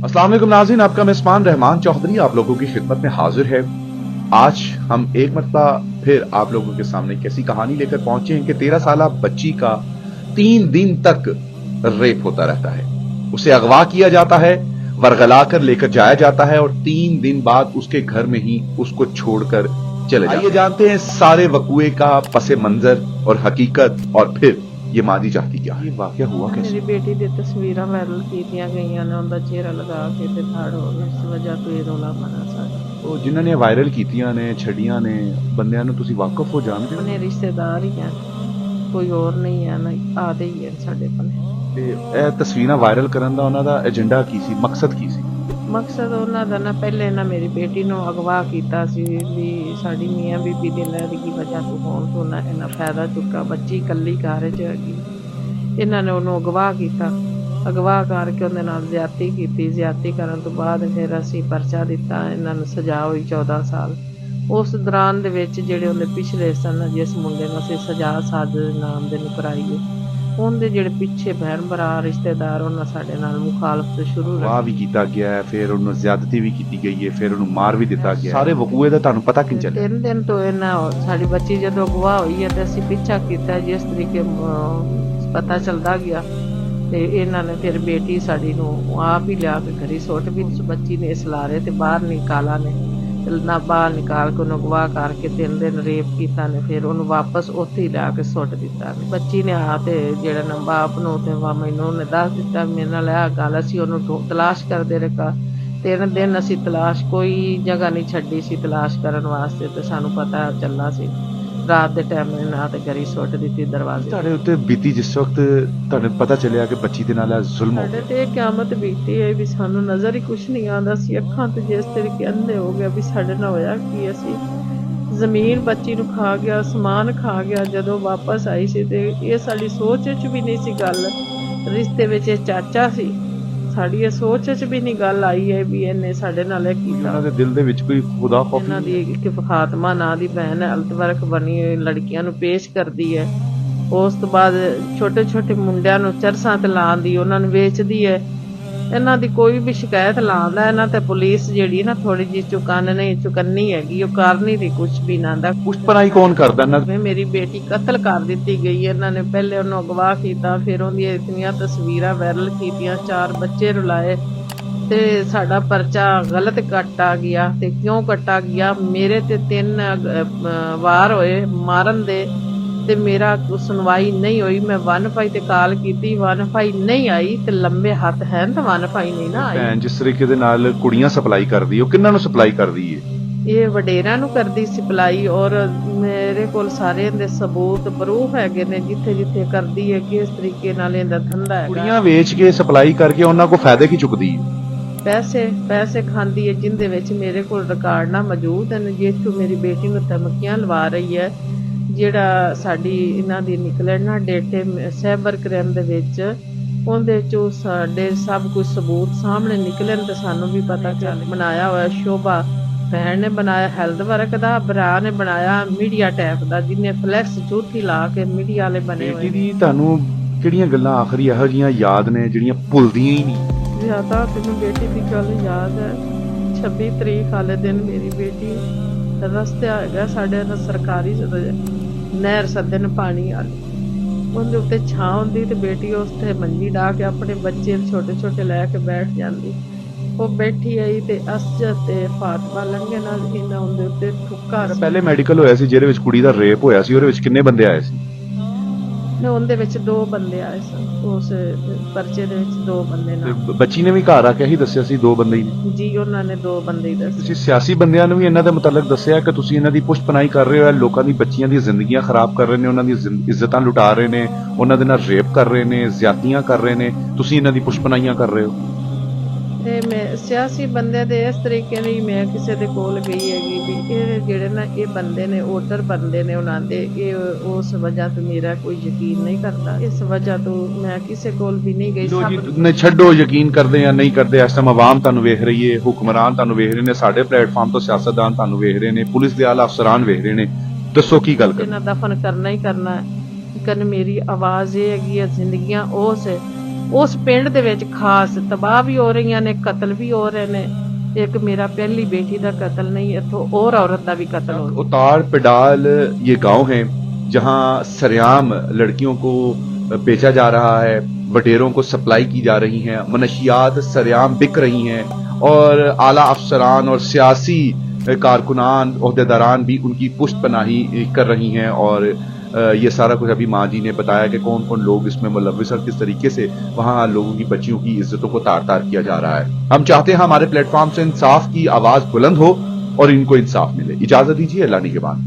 अस्सलाम वालेकुम नाज़रीन, आपका मेज़बान रहमान चौधरी आप लोगों की खिदमत में हाजिर है। आज हम एक मरतबा फिर आप लोगों के सामने कैसी कहानी लेकर पहुंचे हैं कि 13 साला बच्ची का 3 दिन तक रेप होता रहता है। उसे अगवा किया जाता है, वरगला कर लेकर जाया जाता है और 3 दिन बाद उसके घर में ही उसको छोड़कर चले जाते हैं। आइए जानते हैं सारे वकूए का पसे मंजर और हकीकत, और फिर ये मादी चाहती क्या है। ये वाकया हुआ कैसे? मेरी बेटी दी तस्वीरां वायरल कीतियां गईयां ने, उनका चेहरा लगा के ते फाड़ हो गया। इस वजह तो ये रौला बना सारा। तो जिन्हां ने वायरल कीतियां ने छड़ियां ने बंदियां ਨੂੰ ਤੁਸੀਂ ਵਾਕਫ ਹੋ ਜਾਣਦੇ ਹੋ? अपने रिश्तेदार ही हैं, कोई और नहीं है ना, आदे ही है साडे पने। ਤੇ ਇਹ ਤਸਵੀਰਾਂ ਵਾਇਰਲ ਕਰਨ ਦਾ ਉਹਨਾਂ ਦਾ ਏਜੰਡਾ ਕੀ ਸੀ, ਮਕਸਦ ਕੀ ਸੀ? ਮਕਸਦ ਉਹਨਾਂ ਦਾ ਨਾ ਪਹਿਲੇ ਨਾ ਮੇਰੀ ਬੇਟੀ ਨੂੰ ਅਗਵਾ ਕੀਤਾ ਸੀ ਵੀ ਸਾਡੀ ਮੀਆਂ ਬੀਬੀ ਦੀ ਲਹਿਰ ਦੀ ਵਜ੍ਹਾ ਤੋਂ ਹੋਣ ਤੋਂ ਨਾ ਇਹਨਾਂ ਫਾਇਦਾ ਚੁੱਕਾ। ਬੱਚੀ ਇਕੱਲੀ ਘਰ 'ਚ ਹੈਗੀ, ਇਹਨਾਂ ਨੇ ਉਹਨੂੰ ਅਗਵਾ ਕੀਤਾ। ਅਗਵਾ ਕਰਕੇ ਉਹਦੇ ਨਾਲ ਜ਼ਿਆਦਤੀ ਕੀਤੀ। ਜ਼ਿਆਦਤੀ ਕਰਨ ਤੋਂ ਬਾਅਦ ਫਿਰ ਅਸੀਂ ਪਰਚਾ ਦਿੱਤਾ, ਇਹਨਾਂ ਨੂੰ ਸਜ਼ਾ ਹੋਈ 14 ਸਾਲ। ਉਸ ਦੌਰਾਨ ਦੇ ਵਿੱਚ ਜਿਹੜੇ ਉਹਦੇ ਪਿਛਲੇ ਸਨ, ਜਿਸ ਮੁੰਡੇ ਨੂੰ ਅਸੀਂ ਸਜ਼ਾ ਸਾਜ਼ਿਸ਼ ਨਾਮ ਦੇ ਨੂੰ ਕਰਾਈ ਹੈ, ਉਹਦੇ ਜਿਹੜੇ ਪਿੱਛੇ ਭੈਣ ਭਰਾ ਰਿਸ਼ਤੇਦਾਰ ਉਹਨਾਂ ਸਾਡੇ ਨਾਲ ਮੁਖਾਲਫਤ ਸ਼ੁਰੂ ਵਾਹ ਵੀ ਕੀਤਾ ਗਿਆ ਹੈ, ਫਿਰ ਉਹਨੂੰ ਜ਼ਿਆਦਤੀ ਵੀ ਕੀਤੀ ਗਈ ਹੈ, ਫਿਰ ਉਹਨੂੰ ਮਾਰ ਵੀ ਦਿੱਤਾ ਗਿਆ। ਸਾਰੇ ਵਕੂਏ ਦਾ ਤੁਹਾਨੂੰ ਪਤਾ ਕਿੰਝ ਚੱਲਿਆ? 3 ਦਿਨ ਤੋਂ ਇਹਨਾਂ ਸਾਡੀ ਬੱਚੀ ਜਦੋਂ ਅਗਵਾ ਹੋਈ ਹੈ ਤੇ ਅਸੀਂ ਪਿੱਛਾ ਕੀਤਾ। ਜਿਸ ਤਰੀਕੇ ਪਤਾ ਚੱਲਦਾ ਗਿਆ ਤੇ ਇਹਨਾਂ ਨੇ ਫਿਰ ਬੇਟੀ ਸਾਡੀ ਨੂੰ ਆਪ ਹੀ ਲਿਆ ਕੇ ਘਰੀ ਸੁੱਟ ਵੀ। ਉਸ ਬੱਚੀ ਨੇ ਇਸ ਲਾਰੇ ਤੇ ਬਾਹਰ ਨਿਕਾਲਾ ਨੇ ਨਾ ਬਾਹਰ ਨਿਕਾਲ ਕੇ ਉਹਨੂੰ ਅਗਵਾ ਕਰਕੇ 3 ਦਿਨ ਰੇਪ ਕੀਤਾ ਨੇ, ਫਿਰ ਉਹਨੂੰ ਵਾਪਸ ਉੱਥੇ ਹੀ ਲਿਆ ਕੇ ਸੁੱਟ ਦਿੱਤਾ। ਬੱਚੀ ਨੇ ਆ ਤੇ ਜਿਹੜਾ ਨਾ ਬਾਪ ਨੂੰ ਤੇ ਮੈਨੂੰ ਉਹਨੇ ਦੱਸ ਦਿੱਤਾ ਮੇਰੇ ਨਾਲ ਇਹ ਗੱਲ। ਅਸੀਂ ਉਹਨੂੰ ਤਲਾਸ਼ ਕਰਦੇ ਰਹੇ 3 ਦਿਨ, ਅਸੀਂ ਤਲਾਸ਼ ਕੋਈ ਜਗ੍ਹਾ ਨਹੀਂ ਛੱਡੀ ਸੀ ਤਲਾਸ਼ ਕਰਨ ਵਾਸਤੇ। ਤੇ ਸਾਨੂੰ ਪਤਾ ਚੱਲਾ ਸੀ ਰਾਤ ਦੇ ਟਾਈਮ ਨਾ ਤੇ ਘਰੀ ਸੁੱਟ ਦਿੱਤੀ ਦਰਵਾਜ਼ੇ। ਤੁਹਾਡੇ ਉੱਤੇ ਬੀਤੀ ਜਿਸ ਵਕਤ ਤੁਹਾਨੂੰ ਪਤਾ ਚੱਲਿਆ ਕਿ ਬੱਚੀ ਦੇ ਨਾਲ ਇਹ ਜ਼ੁਲਮ ਹੋ ਸਾਡੇ ਤੇ ਇਹ ਕਿਆਮਤ ਬੀਤੀ ਹੈ ਵੀ ਸਾਨੂੰ ਨਜ਼ਰ ਹੀ ਕੁਛ ਨਹੀਂ ਆਉਂਦਾ ਸੀ। ਅੱਖਾਂ ਤੇ ਜਿਸ ਤਰੀਕੇ ਅੰਧੇ ਹੋ ਗਿਆ ਵੀ ਸਾਡੇ ਨਾਲ ਹੋਇਆ ਕੀ। ਅਸੀਂ ਜ਼ਮੀਨ ਬੱਚੀ ਨੂੰ ਖਾ ਗਿਆ, ਸਮਾਨ ਖਾ ਗਿਆ। ਜਦੋਂ ਵਾਪਸ ਆਈ ਸੀ ਤੇ ਇਹ ਸਾਡੀ ਸੋਚ 'ਚ ਵੀ ਨਹੀਂ ਸੀ ਗੱਲ। ਰਿਸ਼ਤੇ ਵਿੱਚ ਇਹ ਚਾਚਾ ਸੀ, ਸਾਡੀ ਇਹ ਸੋਚ 'ਚ ਵੀ ਨਹੀਂ ਗੱਲ ਆਈ ਹੈ ਵੀ ਇਹਨੇ ਸਾਡੇ ਨਾਲ ਇਹ ਕੀਤਾ। ਉਹਨਾਂ ਦੇ ਦਿਲ ਦੇ ਵਿੱਚ ਕੋਈ ਖੁਦਾ ਖੌਫ ਇਹਨਾਂ ਦੀ ਇੱਕ ਫਾਤਮਾ ਨਾਂ ਦੀ ਭੈਣ ਹੈ, ਅਲਤਵਰਕ ਬਣੀ ਹੋਈ, ਲੜਕੀਆਂ ਨੂੰ ਪੇਸ਼ ਕਰਦੀ ਹੈ। ਉਸ ਤੋਂ ਬਾਅਦ ਛੋਟੇ ਛੋਟੇ ਮੁੰਡਿਆਂ ਨੂੰ ਚਰਸਾਂ ਤੇ ਲਾਉਂਦੀ, ਉਹਨਾਂ ਨੂੰ ਵੇਚਦੀ ਹੈ। ਇਹਨਾਂ ਦੀ ਕੋਈ ਵੀ ਸ਼ਿਕਾਇਤ ਲਾਉਂਦਾ ਇਹਨਾਂ ਤੇ ਪੁਲਿਸ ਜਿਹੜੀ ਨਾ ਥੋੜੀ ਜਿਹੀ ਚੁਕੰਨੀ ਹੈਗੀ, ਉਹ ਕਰ ਨਹੀਂ ਰਹੀ ਕੁਛ ਵੀ ਨਾ ਦਾ। ਪੁਸ਼ਤਪਨਾਈ ਕੌਣ ਕਰਦਾ ਇਹਨਾਂ? ਮੇਰੀ ਬੇਟੀ ਕਤਲ ਕਰ ਦਿੱਤੀ ਗਈ। ਇਹਨਾਂ ਨੇ ਪਹਿਲੇ ਉਹਨੂੰ ਅਗਵਾ ਕੀਤਾ, ਫਿਰ ਉਹਦੀਆਂ ਇਤਨੀਆਂ ਤਸਵੀਰਾਂ ਵਾਇਰਲ ਕੀਤੀਆਂ, 4 ਬੱਚੇ ਰੁਲਾਏ ਤੇ ਸਾਡਾ ਪਰਚਾ ਗਲਤ ਕੱਟਾ ਗਿਆ। ਤੇ ਕਿਉਂ ਕੱਟਾ ਗਿਆ? ਮੇਰੇ ਤੇ 3 ਵਾਰ ਹੋਏ ਮਾਰਨ ਦੇ ਤੇ ਮੇਰਾ ਸੁਣਵਾਈ ਨਹੀਂ ਹੋਈ। ਮੈਂ 1 ਤੇ ਕਾਲ ਕੀਤੀ, 1 ਨਹੀਂ ਆਈ ਤੇ ਲੰਬੇ ਹੱਥ ਹਨ ਤਾਂ 1 ਨਹੀਂ ਨਾ ਆਈ। ਭੈਣ ਜਿਸ ਤਰੀਕੇ ਦੇ ਨਾਲ ਕੁੜੀਆਂ ਸਪਲਾਈ ਕਰਦੀ, ਉਹ ਕਿੰਨਾਂ ਨੂੰ ਸਪਲਾਈ ਕਰਦੀ ਹੈ? ਇਹ ਵਡੇਰਿਆਂ ਨੂੰ ਕਰਦੀ ਸਪਲਾਈ, ਔਰ ਮੇਰੇ ਕੋਲ ਸਾਰੇ ਦੇ ਸਬੂਤ ਪ੍ਰੂਫ ਹੈਗੇ ਨੇ ਜਿੱਥੇ ਜਿੱਥੇ ਕਰਦੀ ਹੈ, ਕਿਸ ਤਰੀਕੇ ਨਾਲ ਇਹਦਾ ਧੰਦਾ ਹੈ। ਕੁੜੀਆਂ ਵੇਚ ਕੇ ਸਪਲਾਈ ਕਰਕੇ ਉਹਨਾਂ ਕੋ ਫਾਇਦੇ ਕੀ ਚੁੱਕਦੀ ਹੈ? ਪੈਸੇ ਖਾਂਦੀ ਹੈ, ਜਿੰਦੇ ਵਿੱਚ ਮੇਰੇ ਕੋਲ ਰਿਕਾਰਡ ਨਾ ਮੌਜੂਦ ਹਨ, ਜਿੱਥੋਂ ਮੇਰੀ ਬੇਟੀ ਨੂੰ ਧਮਕੀਆਂ ਲਵਾ ਰਹੀ ਹੈ। ਜਿਹੜਾ ਸਾਡੀ ਇਹਨਾਂ ਦੀ ਨਿਕਲਣ ਨਾ ਡੇਟੇ ਸਾਈਬਰ ਕ੍ਰਾਈਮ ਦੇ ਵਿੱਚ, ਉਹਦੇ ਚੋਂ ਸਾਡੇ ਸਭ ਕੁਝ ਸਬੂਤ ਸਾਹਮਣੇ ਨਿਕਲਣ ਤੇ ਸਾਨੂੰ ਵੀ ਪਤਾ ਚੱਲ। ਬਣਾਇਆ ਹੋਇਆ ਸ਼ੋਭਾ ਭੈਣ ਨੇ ਬਣਾਇਆ ਹੈਲਥ ਵਰਕ ਦਾ, ਭਰਾ ਨੇ ਬਣਾਇਆ ਮੀਡੀਆ ਟੈਪ ਦਾ, ਜਿਹਨੇ ਫਲੈਕਸ ਝੂਠੀ ਲਾ ਕੇ ਮੀਡੀਆ ਵਾਲੇ ਬਣੇ ਹੋਏ। ਬੇਟੀ ਦੀ ਤੁਹਾਨੂੰ ਕਿਹੜੀਆਂ ਗੱਲਾਂ ਆਖਰੀ ਇਹੋ ਜਿਹੀਆਂ ਯਾਦ ਨੇ ਜਿਹੜੀਆਂ ਭੁੱਲਦੀਆਂ ਹੀ ਨਹੀਂ? ਜ਼ਿਆਦਾ ਤੈਨੂੰ ਬੇਟੀ ਦੀ ਗੱਲ ਯਾਦ ਹੈ? 26 ਤਰੀਕ ਵਾਲੇ ਦਿਨ ਮੇਰੀ ਬੇਟੀ ਰਸਤੇ ਹੈਗਾ ਸਾਡੇ ਨਾਲ ਸਰਕਾਰੀ ਨਹਿਰ ਸੱਦੇ ਨੇ ਪਾਣੀ ਵਾਲੀ, ਉਹਦੇ ਉੱਤੇ ਛਾਂ ਹੁੰਦੀ ਤੇ ਬੇਟੀ ਉਸ ਤੇ ਮੰਜੀ ਡਾ ਕੇ ਆਪਣੇ ਬੱਚੇ ਛੋਟੇ ਛੋਟੇ ਲੈ ਕੇ ਬੈਠ ਜਾਂਦੀ। ਉਹ ਬੈਠੀ ਆਈ ਤੇ ਅਸਜਦ ਤੇ ਫਾਤਮਾ ਲੰਘੇ ਨਾਲ ਇਹਨਾਂ ਉਹਦੇ ਉੱਤੇ ਠੁੱਕਾ। ਪਹਿਲੇ ਮੈਡੀਕਲ ਹੋਇਆ ਸੀ ਜਿਹਦੇ ਵਿੱਚ ਕੁੜੀ ਦਾ ਰੇਪ ਹੋਇਆ ਸੀ, ਉਹਦੇ ਵਿੱਚ ਕਿੰਨੇ ਬੰਦੇ ਆਏ ਸੀ? ਉਹਦੇ ਵਿੱਚ 2 ਬੰਦੇ ਆਏ ਸਨ। ਉਸ ਪਰਚੇ ਦੇ ਵਿੱਚ 2 ਬੰਦੇ ਨਾਲ। ਬੱਚੀ ਨੇ ਵੀ ਘਰ ਆ ਕੇ ਹੀ ਦੱਸਿਆ ਸੀ 2 ਬੰਦੇ ਹੀ ਨੇ? ਜੀ ਉਹਨਾਂ ਨੇ 2 ਬੰਦੇ ਹੀ ਦੱਸੇ। ਤੁਸੀਂ ਸਿਆਸੀ ਬੰਦਿਆਂ ਨੂੰ ਵੀ ਇਹਨਾਂ ਦੇ ਮੁਤਲਕ ਦੱਸਿਆ ਕਿ ਤੁਸੀਂ ਇਹਨਾਂ ਦੀ ਪੁਸ਼ਤਪਨਾਈ ਕਰ ਰਹੇ ਹੋ, ਲੋਕਾਂ ਦੀ ਬੱਚੀਆਂ ਦੀਆਂ ਜ਼ਿੰਦਗੀਆਂ ਖਰਾਬ ਕਰ ਰਹੇ ਨੇ, ਉਹਨਾਂ ਦੀ ਇੱਜ਼ਤਾਂ ਲੁਟਾ ਰਹੇ ਨੇ, ਉਹਨਾਂ ਦੇ ਨਾਲ ਰੇਪ ਕਰ ਰਹੇ ਨੇ, ਜ਼ਿਆਦਤੀਆਂ ਕਰ ਰਹੇ ਨੇ, ਤੁਸੀਂ ਇਹਨਾਂ ਦੀ ਪੁਸ਼ਤਪਨਾਈਆਂ ਕਰ ਰਹੇ ਹੋ? ਤੇ ਮੈਂ ਸਿਆਸੀ ਬੰਦੇ ਦੇ ਇਸ ਤਰੀਕੇ ਨਹੀਂ ਮੈਂ ਕਿਸੇ ਦੇ ਕੋਲ ਗਈ ਹੈਗੀ ਵੀ ਇਹ ਜਿਹੜੇ ਨਾ ਇਹ ਬੰਦੇ ਨੇ ਵੋਟਰ ਬੰਦੇ ਨੇ, ਉਹਨਾਂ ਦੇ ਇਹ ਉਸ ਵਜ੍ਹਾ ਤੋਂ ਮੇਰਾ ਕੋਈ ਯਕੀਨ ਨਹੀਂ ਕਰਦਾ। ਇਸ ਵਜ੍ਹਾ ਤੋਂ ਮੈਂ ਕਿਸੇ ਕੋਲ ਵੀ ਨਹੀਂ ਗਈ। ਨੇ ਛੱਡੋ ਯਕੀਨ ਕਰਦੇ ਜਾਂ ਨਹੀਂ ਕਰਦੇ, ਇਸ ਟਾਈਮ ਆਵਾਮ ਤੁਹਾਨੂੰ ਵੇਖ ਰਹੀ ਹੈ, ਹੁਕਮਰਾਨ ਤੁਹਾਨੂੰ ਵੇਖ ਰਹੇ ਨੇ, ਸਾਡੇ ਪਲੇਟਫਾਰਮ ਤੋਂ ਸਿਆਸਤਦਾਨ ਤੁਹਾਨੂੰ ਵੇਖ ਰਹੇ ਨੇ, ਪੁਲਿਸ ਦੇ ਆਲਾ ਅਫਸਰਾਨ ਵੇਖ ਰਹੇ ਨੇ। ਦੱਸੋ ਕੀ ਗੱਲ ਕਰਨਾ? ਦਫਨ ਕਰਨਾ ਹੀ ਕਰਨਾ ਹੈ। ਮੇਰੀ ਆਵਾਜ਼ ਇਹ ਹੈਗੀ ਹੈ, ਜ਼ਿੰਦਗੀਆਂ ਉਸ ਉਸ ਪਿੰਡ ਦੇ ਵਿੱਚ ਖਾਸ ਤਬਾਹ ਵੀ ਹੋ ਰਹੀਆਂ ਨੇ, ਕਤਲ ਵੀ ਹੋ ਰਹੇ ਨੇ। ਇੱਕ ਮੇਰਾ ਪਹਿਲੀ बेटी ਦਾ कत्ल नहीं, इथों और औरत ਦਾ भी कत्ल हो। उतार पिडाल ये गांव है जहां सरेआम लड़कियों को बेचा जा रहा है, बटेरों को सप्लाई की जा रही हैं, मनशियात सरेआम बिक रही हैं और आला अफसरान और सियासी कारकुनान ओहदेदारान भी उनकी पुष्ट पनाही कर रही हैं। और ये सारा कुछ अभी माँ जी ने बताया कि कौन कौन लोग इसमें मुलव्विस और किस तरीके से वहां लोगों की बच्चियों की इज्जतों को तार तार किया जा रहा है। हम चाहते हैं हमारे प्लेटफॉर्म से इंसाफ की आवाज बुलंद हो और इनको इंसाफ मिले। इजाजत दीजिए, अल्लाह निगहबान।